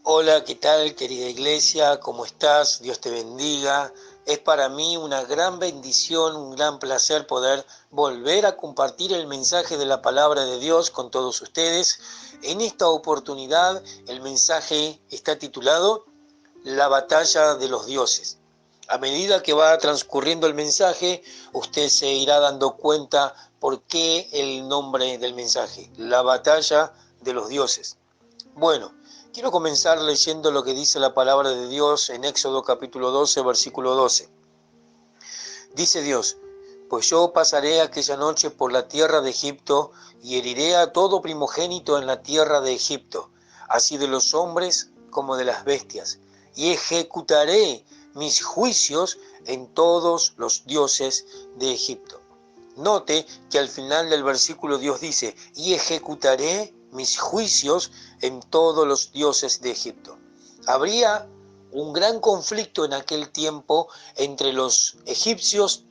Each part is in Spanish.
Hola, ¿qué tal, querida iglesia? ¿Cómo estás? Dios te bendiga. Es para mí una gran bendición, un gran placer poder volver a compartir el mensaje de la palabra de Dios con todos ustedes. En esta oportunidad, el mensaje está titulado La batalla de los dioses. A medida que va transcurriendo el mensaje, usted se irá dando cuenta por qué el nombre del mensaje, La batalla de los dioses. Bueno, quiero comenzar leyendo lo que dice la palabra de Dios en Éxodo capítulo 12, versículo 12. Dice Dios: pues yo pasaré aquella noche por la tierra de Egipto y heriré a todo primogénito en la tierra de Egipto, así de los hombres como de las bestias, y ejecutaré mis juicios en todos los dioses de Egipto. Note que al final del versículo Dios dice: y ejecutaré mis juicios en todos los dioses de Egipto. Habría un gran conflicto en aquel tiempo entre los egipcios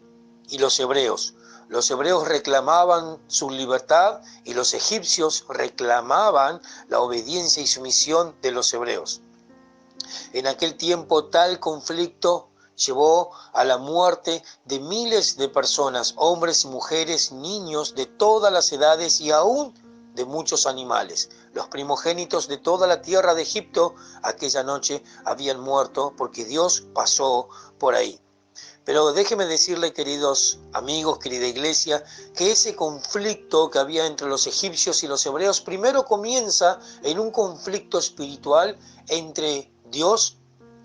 y los hebreos. Los hebreos reclamaban su libertad y los egipcios reclamaban la obediencia y sumisión de los hebreos. En aquel tiempo tal conflicto llevó a la muerte de miles de personas, hombres y mujeres, niños de todas las edades y aún de muchos animales. Los primogénitos de toda la tierra de Egipto aquella noche habían muerto porque Dios pasó por ahí. Pero déjeme decirle, queridos amigos, querida iglesia, que ese conflicto que había entre los egipcios y los hebreos primero comienza en un conflicto espiritual entre Dios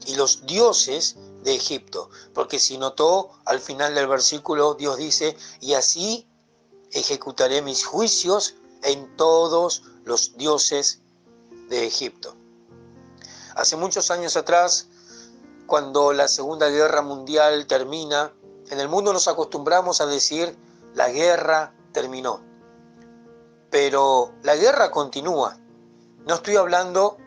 y los dioses de Egipto. Porque si notó, al final del versículo Dios dice: y así ejecutaré mis juicios en todos los dioses de Egipto. Hace muchos años atrás, cuando la Segunda Guerra Mundial termina, en el mundo nos acostumbramos a decir: la guerra terminó. Pero la guerra continúa. No estoy hablando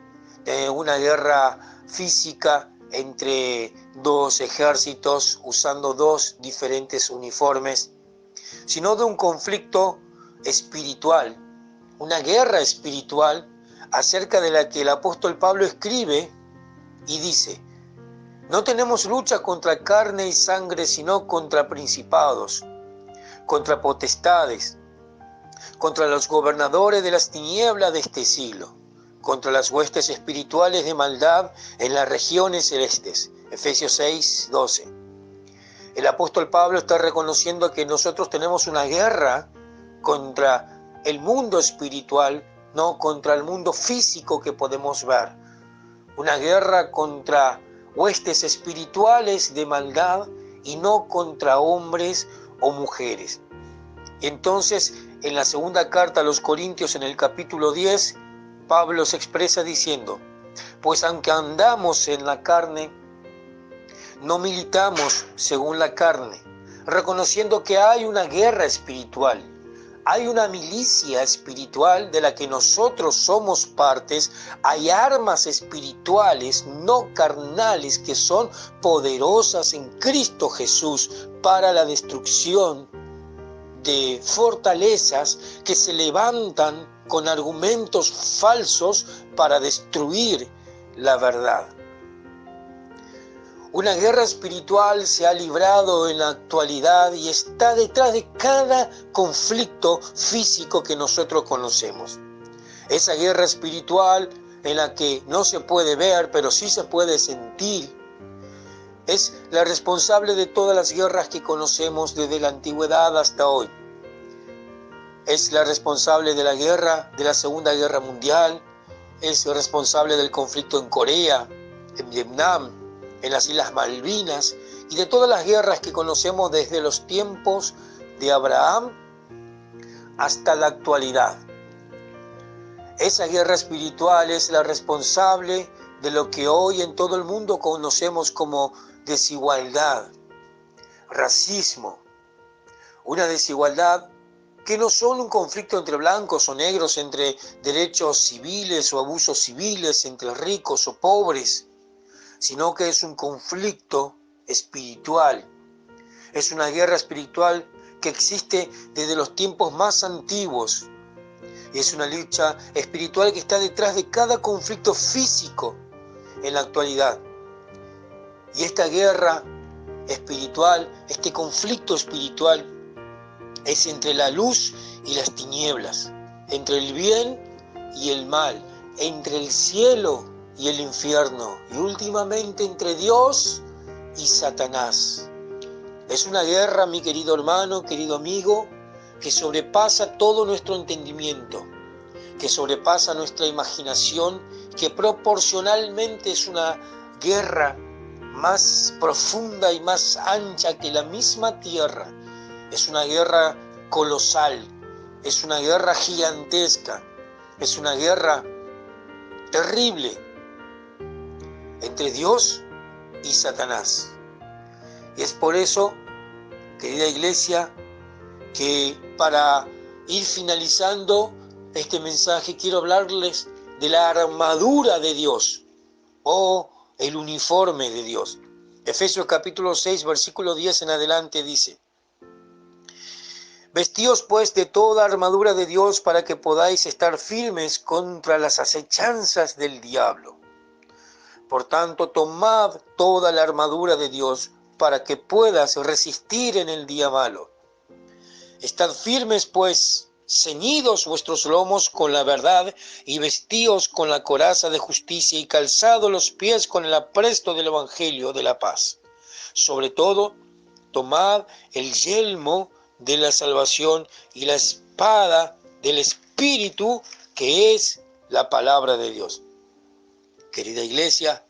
de una guerra física entre dos ejércitos usando dos diferentes uniformes, sino de un conflicto espiritual, una guerra espiritual acerca de la que el apóstol Pablo escribe y dice: no tenemos lucha contra carne y sangre, sino contra principados, contra potestades, contra los gobernadores de las tinieblas de este siglo, contra las huestes espirituales de maldad en las regiones celestes. Efesios 6, 12. El apóstol Pablo está reconociendo que nosotros tenemos una guerra contra el mundo espiritual, no contra el mundo físico que podemos ver. Una guerra contra huestes espirituales de maldad y no contra hombres o mujeres. Entonces, en la segunda carta a los Corintios, en el capítulo 10, Pablo se expresa diciendo: pues aunque andamos en la carne, no militamos según la carne, reconociendo que hay una guerra espiritual. Hay una milicia espiritual de la que nosotros somos partes. Hay armas espirituales no carnales que son poderosas en Cristo Jesús para la destrucción de fortalezas que se levantan con argumentos falsos para destruir la verdad. Una guerra espiritual se ha librado en la actualidad y está detrás de cada conflicto físico que nosotros conocemos. Esa guerra espiritual en la que no se puede ver, pero sí se puede sentir, es la responsable de todas las guerras que conocemos desde la antigüedad hasta hoy. Es la responsable de la guerra, de la Segunda Guerra Mundial, es responsable del conflicto en Corea, en Vietnam, en las Islas Malvinas y de todas las guerras que conocemos desde los tiempos de Abraham hasta la actualidad. Esa guerra espiritual es la responsable de lo que hoy en todo el mundo conocemos como desigualdad, racismo, una desigualdad que no son un conflicto entre blancos o negros, entre derechos civiles o abusos civiles, entre ricos o pobres, sino que es un conflicto espiritual. Es una guerra espiritual que existe desde los tiempos más antiguos. Es una lucha espiritual que está detrás de cada conflicto físico en la actualidad. Y esta guerra espiritual, este conflicto espiritual, es entre la luz y las tinieblas, entre el bien y el mal, entre el cielo y el infierno, y últimamente entre Dios y Satanás. Es una guerra, mi querido hermano, querido amigo, que sobrepasa todo nuestro entendimiento, que sobrepasa nuestra imaginación, que proporcionalmente es una guerra más profunda y más ancha que la misma tierra. Es una guerra colosal, es una guerra gigantesca, es una guerra terrible entre Dios y Satanás. Y es por eso, querida iglesia, que para ir finalizando este mensaje quiero hablarles de la armadura de Dios o el uniforme de Dios. Efesios capítulo 6, versículo 10 en adelante dice: Vestíos pues de toda armadura de Dios para que podáis estar firmes contra las acechanzas del diablo. Por tanto, tomad toda la armadura de Dios para que puedas resistir en el día malo. Estad firmes pues, ceñidos vuestros lomos con la verdad y vestíos con la coraza de justicia y calzados los pies con el apresto del evangelio de la paz. Sobre todo, tomad el yelmo de la salvación y la espada del Espíritu, que es la palabra de Dios. Querida iglesia,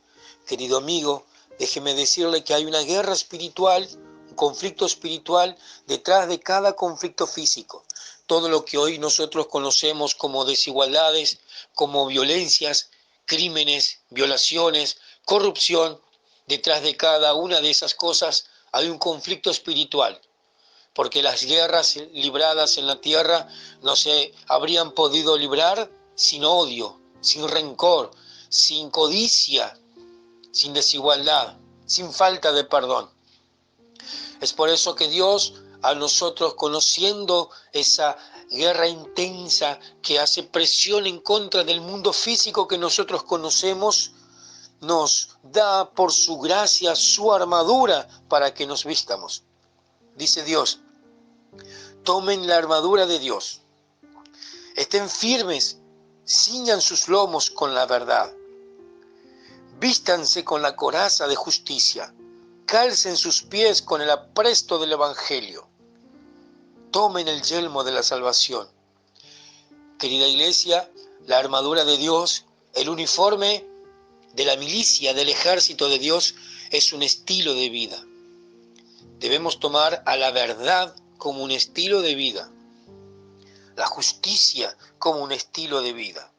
querido amigo, déjeme decirle que hay una guerra espiritual, un conflicto espiritual detrás de cada conflicto físico. Todo lo que hoy nosotros conocemos como desigualdades, como violencias, crímenes, violaciones, corrupción, detrás de cada una de esas cosas hay un conflicto espiritual. Porque las guerras libradas en la tierra no se habrían podido librar sin odio, sin rencor, sin codicia, sin desigualdad, sin falta de perdón. Es por eso que Dios, a nosotros, conociendo esa guerra intensa que hace presión en contra del mundo físico que nosotros conocemos, nos da por su gracia su armadura para que nos vistamos. Dice Dios: tomen la armadura de Dios, estén firmes, ciñan sus lomos con la verdad, vístanse con la coraza de justicia, calcen sus pies con el apresto del evangelio, tomen el yelmo de la salvación. Querida iglesia, la armadura de Dios, el uniforme de la milicia, del ejército de Dios, es un estilo de vida. Debemos tomar a la verdad como un estilo de vida, la justicia como un estilo de vida,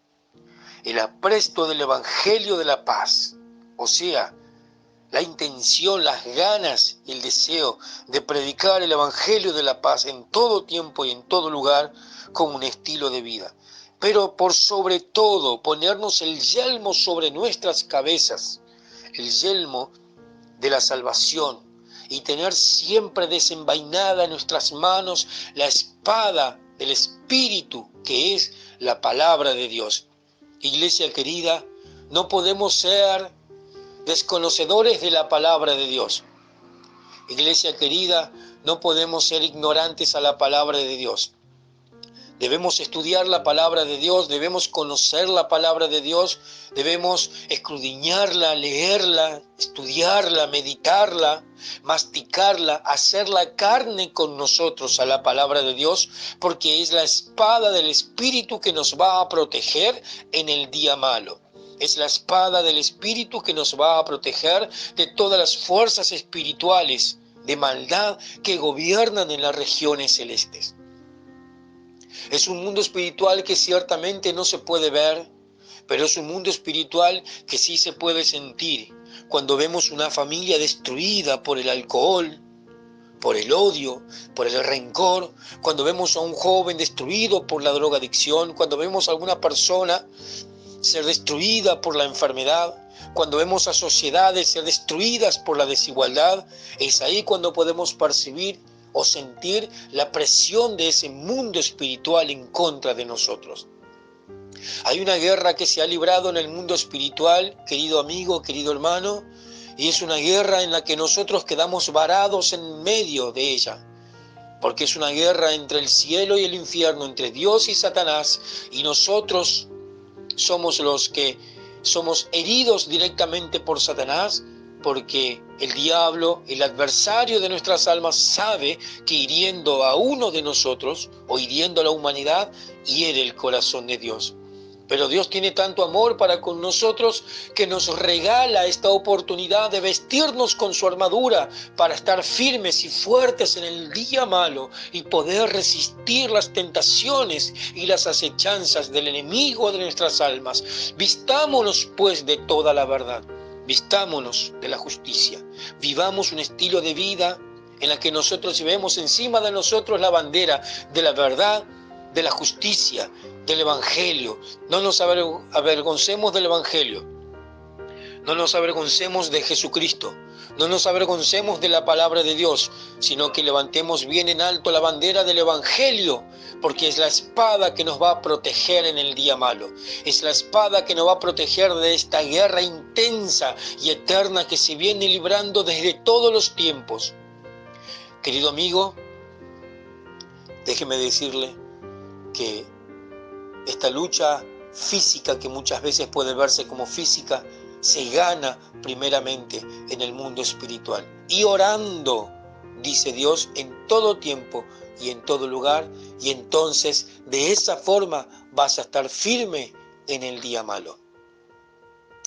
el apresto del evangelio de la paz, o sea, la intención, las ganas y el deseo de predicar el evangelio de la paz en todo tiempo y en todo lugar como un estilo de vida. Pero por sobre todo ponernos el yelmo sobre nuestras cabezas, el yelmo de la salvación, y tener siempre desenvainada en nuestras manos la espada del Espíritu, que es la palabra de Dios. Iglesia querida, no podemos ser desconocedores de la palabra de Dios. Iglesia querida, no podemos ser ignorantes a la palabra de Dios. Debemos estudiar la palabra de Dios, debemos conocer la palabra de Dios, debemos escudriñarla, leerla, estudiarla, meditarla, masticarla, hacerla carne con nosotros a la palabra de Dios, porque es la espada del Espíritu que nos va a proteger en el día malo. Es la espada del Espíritu que nos va a proteger de todas las fuerzas espirituales de maldad que gobiernan en las regiones celestes. Es un mundo espiritual que ciertamente no se puede ver, pero es un mundo espiritual que sí se puede sentir. Cuando vemos una familia destruida por el alcohol, por el odio, por el rencor, cuando vemos a un joven destruido por la drogadicción, cuando vemos a alguna persona ser destruida por la enfermedad, cuando vemos a sociedades ser destruidas por la desigualdad, es ahí cuando podemos percibir o sentir la presión de ese mundo espiritual en contra de nosotros. Hay una guerra que se ha librado en el mundo espiritual, querido amigo, querido hermano, y es una guerra en la que nosotros quedamos varados en medio de ella, porque es una guerra entre el cielo y el infierno, entre Dios y Satanás, y nosotros somos los que somos heridos directamente por Satanás, porque el diablo, el adversario de nuestras almas, sabe que hiriendo a uno de nosotros o hiriendo a la humanidad, hiere el corazón de Dios. Pero Dios tiene tanto amor para con nosotros que nos regala esta oportunidad de vestirnos con su armadura para estar firmes y fuertes en el día malo y poder resistir las tentaciones y las acechanzas del enemigo de nuestras almas. Vistámonos pues de toda la verdad, vistámonos de la justicia, vivamos un estilo de vida en la que nosotros llevemos encima de nosotros la bandera de la verdad, de la justicia, del Evangelio. No nos avergoncemos del Evangelio, no nos avergoncemos de Jesucristo, no nos avergoncemos de la palabra de Dios, sino que levantemos bien en alto la bandera del Evangelio, porque es la espada que nos va a proteger en el día malo, es la espada que nos va a proteger de esta guerra intensa y eterna que se viene librando desde todos los tiempos. Querido amigo, déjeme decirle que esta lucha física, que muchas veces puede verse como física, se gana primeramente en el mundo espiritual. Y orando, dice Dios, en todo tiempo y en todo lugar, y entonces de esa forma vas a estar firme en el día malo.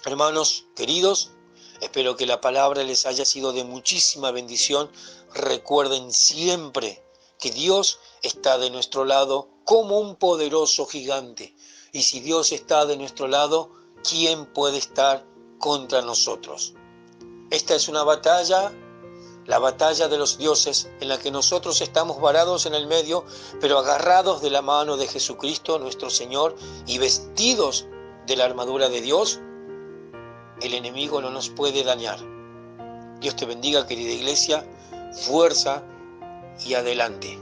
Hermanos queridos, espero que la palabra les haya sido de muchísima bendición. Recuerden siempre que Dios está de nuestro lado como un poderoso gigante. Y si Dios está de nuestro lado, ¿quién puede estar contra nosotros? Esta es una batalla, la batalla de los dioses, en la que nosotros estamos varados en el medio, pero agarrados de la mano de Jesucristo, nuestro Señor, y vestidos de la armadura de Dios. El enemigo no nos puede dañar. Dios te bendiga, querida iglesia, fuerza y adelante.